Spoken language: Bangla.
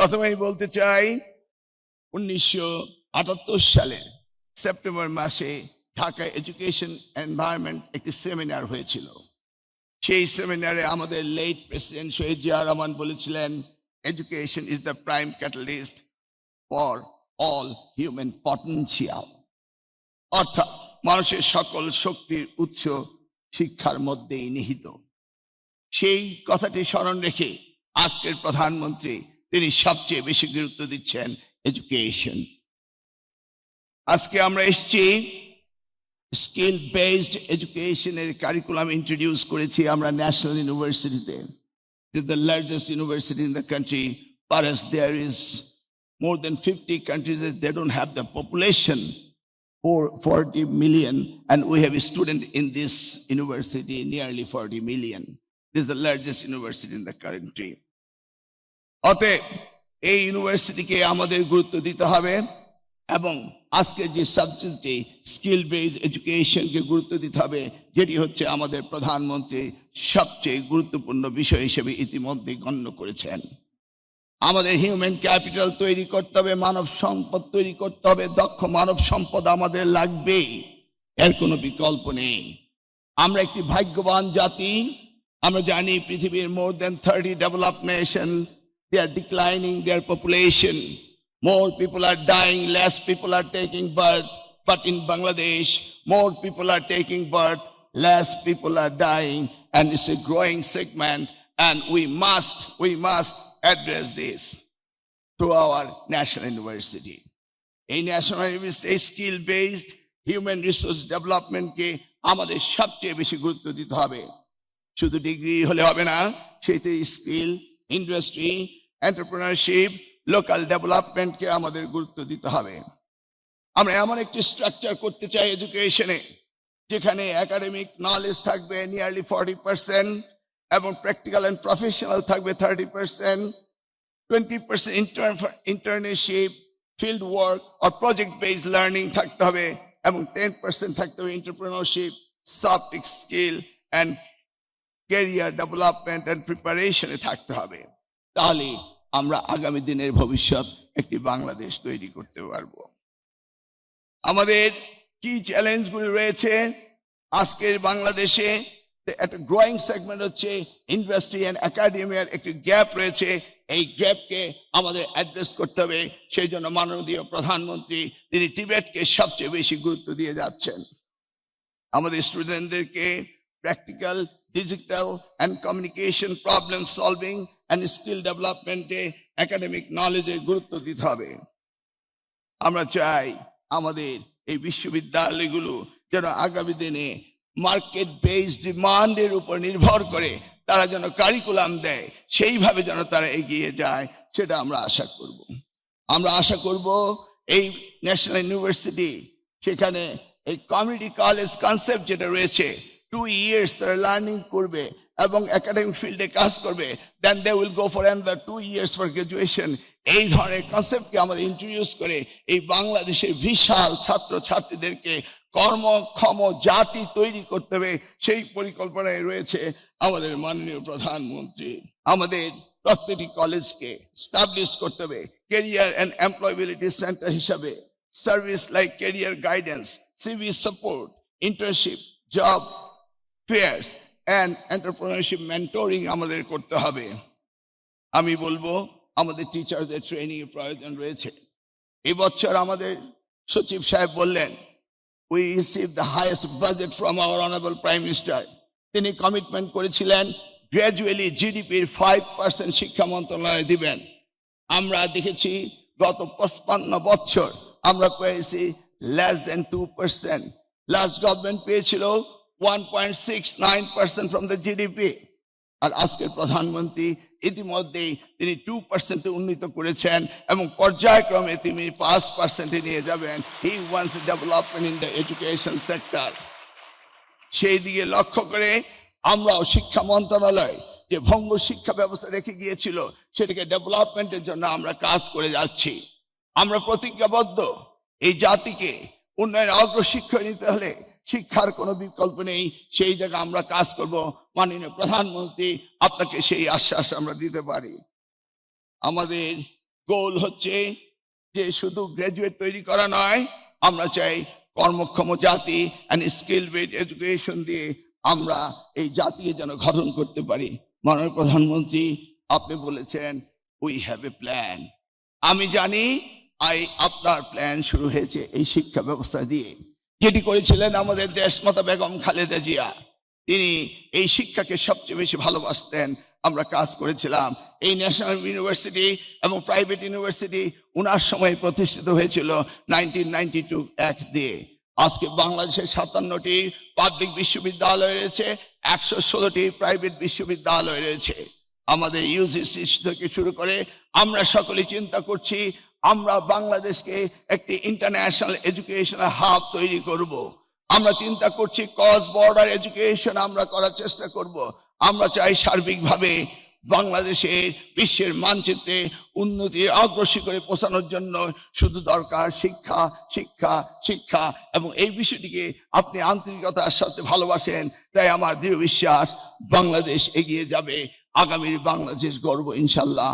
প্রথমেই বলতে চাই 1978 সালের সেপ্টেম্বর মাসে ঢাকা এডুকেশন এনভায়রনমেন্ট একটি সেমিনার হয়েছিল। সেই সেমিনারে আমাদের লেট প্রেসিডেন্ট শহীদ জিয়া রহমান বলেছিলেন, education is the prime catalyst for all human potential, অর্থাৎ মানুষের সকল শক্তির উৎস শিক্ষার মধ্যেই নিহিত। সেই কথাটি স্মরণ রেখে আজকের প্রধানমন্ত্রী তিনি সবচেয়ে বেশি গুরুত্ব দিচ্ছেন এডুকেশন। আজকে আমরা এসেছি স্কিল বেসড এডুকেশনের কারিকুলাম ইন্ট্রোডিউস করেছি আমরা ন্যাশনাল ইউনিভার্সিটিতে, the largest university in the country, whereas there is more than 50 countries that they don't have the population for 40 million, and we have a student in this university nearly 40 million. This is the largest university in the country. অতএব এই ইউনিভার্সিটিকে আমাদের গুরুত্ব দিতে হবে এবং আজকে যে সাবজেক্টে স্কিল বেসড এডুকেশনকে গুরুত্ব দিতে হবে, যেটি হচ্ছে আমাদের প্রধানমন্ত্রী সবচেয়ে গুরুত্বপূর্ণ বিষয় হিসেবে ইতিমধ্যে গণ্য করেছেন। আমাদের হিউম্যান ক্যাপিটাল তৈরি করতে হবে, মানব সম্পদ তৈরি করতে হবে, দক্ষ মানব সম্পদ আমাদের লাগবেই, এর কোনো বিকল্প নেই। আমরা একটি ভাগ্যবান জাতি। আমরা জানি পৃথিবীর more than 30 developed nation, they are declining their population. More people are dying, less people are taking birth. But in Bangladesh, more people are taking birth, less people are dying, and it's a growing segment, and we must address this through our national university. A national university skill-based human resource development ke আমাদের সবচেয়ে বেশি গুরুত্ব দিতে হবে। শুধু ডিগ্রি হলে হবে না, সেটি স্কিল, ইন্ডাস্ট্রি, এন্টারপ্রেনারশিপ, লোকাল ডেভেলপমেন্টকে আমাদের গুরুত্ব দিতে হবে। আমরা এমন একটি স্ট্রাকচার করতে চাই এডুকেশনে যেখানে একাডেমিক নলেজ থাকবে নিয়ারলি 40% এবং প্র্যাকটিক্যাল অ্যান্ড প্রফেশনাল থাকবে 30%, 20% ইন্টার্নশিপ, ফিল্ড ওয়ার্ক আর প্রজেক্ট বেসড লার্নিং থাকতে হবে এবং 10% থাকতে হবে entrepreneurship, soft skill and career development and প্রিপারেশনে থাকতে হবে। তাহলে আমরা আগামী দিনের ভবিষ্যৎ একটি বাংলাদেশ তৈরি করতে পারবো। আমাদের কি চ্যালেঞ্জগুলি রয়েছে আজকের বাংলাদেশে? একটা গ্রোয়িং সেগমেন্ট হচ্ছে ইন্ডাস্ট্রি অ্যান্ড একাডেমিয়ার একটি গ্যাপ রয়েছে। এই গ্যাপকে আমাদের অ্যাড্রেস করতে হবে। সেই জন্য মাননীয় প্রধানমন্ত্রী তিনি টিবেটকে সবচেয়ে বেশি গুরুত্ব দিয়ে যাচ্ছেন। আমাদের স্টুডেন্টদেরকে practical, digital and communication problem solving and skill ডেভেলপমেন্টে একাডেমিক নলেজে গুরুত্ব দিতে হবে। আমরা চাই আমাদের এই বিশ্ববিদ্যালয়গুলো যেন আগামী দিনে মার্কেট বেসড ডিমান্ডের উপর নির্ভর করে তারা যেন কারিকুলাম দেয়, সেইভাবে যেন তারা এগিয়ে যায়, সেটা আমরা আশা করব। আমরা আশা করব এই ন্যাশনাল ইউনিভার্সিটি সেখানে এই কমিউনিটি কলেজ কনসেপ্ট যেটা রয়েছে, 2 years তারা লার্নিং করবে এবং একাডেমিক ফিল্ডে কাজ করবে, then they will go for another 2 years for graduation. এই ধরনের কনসেপ্টকে আমাদের ইন্ট্রোডিউস করে এই বাংলাদেশের বিশাল ছাত্র ছাত্রীদেরকে কর্মক্ষম জাতি তৈরি করতে হবে, সেই পরিকল্পনায় রয়েছে আমাদের মাননীয় প্রধানমন্ত্রী। আমাদের প্রত্যেকটি কলেজকে স্টাবলিশ করতে হবে ক্যারিয়ার অ্যান্ড এমপ্লয়েবিলিটি সেন্টার হিসাবে। Service like career guidance, CV support, internship, job fairs and entrepreneurship mentoring আমাদের করতে হবে। আমি বলবো আমাদের টিচারদের ট্রেনিং এর প্রয়োজন রয়েছে। এই বছর আমাদের সচিব সাহেব বললেন, we received the highest budget from our honorable prime minister. তিনি কমিটমেন্ট করেছিলেন গ্র্যাজুয়ালি জিডিপির 5% শিক্ষা মন্ত্রণালয়ে দিবেন। আমরা দেখেছি গত 55 বছর আমরা পেয়েছি less than 2%। লাস্ট গভর্নমেন্ট পেয়েছিল 1.69% from the GDP, আর আজকের প্রধানমন্ত্রী ইতিমধ্যেই তিনি 2% উন্নীত করেছেন এবং পর্যায়ক্রমে তিনি 5% নিয়ে যাবেন। He wants development in the education sector. সেই দিকে লক্ষ্য করে আমরাও শিক্ষা মন্ত্রণালয় যে ভঙ্গুর শিক্ষা ব্যবস্থা রেখে গিয়েছিল সেটাকে ডেভেলপমেন্টের জন্য আমরা কাজ করে যাচ্ছি। আমরা প্রতিজ্ঞাবদ্ধ এই জাতিকে উন্নয়নের অগ্রশিক্ষায় নিতে হলে শিক্ষার কোনো বিকল্প নেই, সেই জায়গায় আমরা কাজ করব। মাননীয় প্রধানমন্ত্রী আপনাকে সেই আশ্বাস আমরা দিতে পারি। আমাদের গোল হচ্ছে যে শুধু গ্রাজুয়েট তৈরি করা নয়, আমরা চাই কর্মক্ষম জাতি অ্যান্ড স্কিল বেসড এডুকেশন দিয়ে আমরা এই জাতিকে যেন গঠন করতে পারি। মাননীয় প্রধানমন্ত্রী, আপনি বলেছেন উই হ্যাভ এ প্ল্যান। আমি জানি আপনার প্ল্যান শুরু হয়েছে এই শিক্ষা ব্যবস্থা দিয়ে, যেটি করেছিলেন আমাদের দেশমাতা বেগম খালেদা জিয়া। তিনি এই শিক্ষাকে সবচেয়ে বেশি ভালোবাসতেন। আমরা কাজ করেছিলাম। এই ন্যাশনাল ইউনিভার্সিটি এবং প্রাইভেট ইউনিভার্সিটি উনার সময় প্রতিষ্ঠিত হয়েছিল 1992 অ্যাক্ট দিয়ে। আজকে বাংলাদেশের 57টি পাবলিক বিশ্ববিদ্যালয় রয়েছে, 116টি প্রাইভেট বিশ্ববিদ্যালয় রয়েছে। আমাদের ইউজিসি থেকে শুরু করে আমরা সকলে চিন্তা করছি আমরা বাংলাদেশকে একটি ইন্টারন্যাশনাল এডুকেশনাল হাব তৈরি করব। আমরা চিন্তা করছি ক্রস বর্ডার এডুকেশন আমরা করার চেষ্টা করব। আমরা চাই সার্বিকভাবে বাংলাদেশের বিশ্বের মানচিত্রে উন্নতির অগ্রসর করে পৌঁছানোর জন্য শুধু দরকার শিক্ষা, শিক্ষা, শিক্ষা। এবং এই বিষয়টিকে আপনি আন্তরিকতার সাথে ভালোবাসেন, তাই আমার দৃঢ় বিশ্বাস বাংলাদেশ এগিয়ে যাবে। আগামীর বাংলাদেশ গর্ব ইনশাল্লাহ।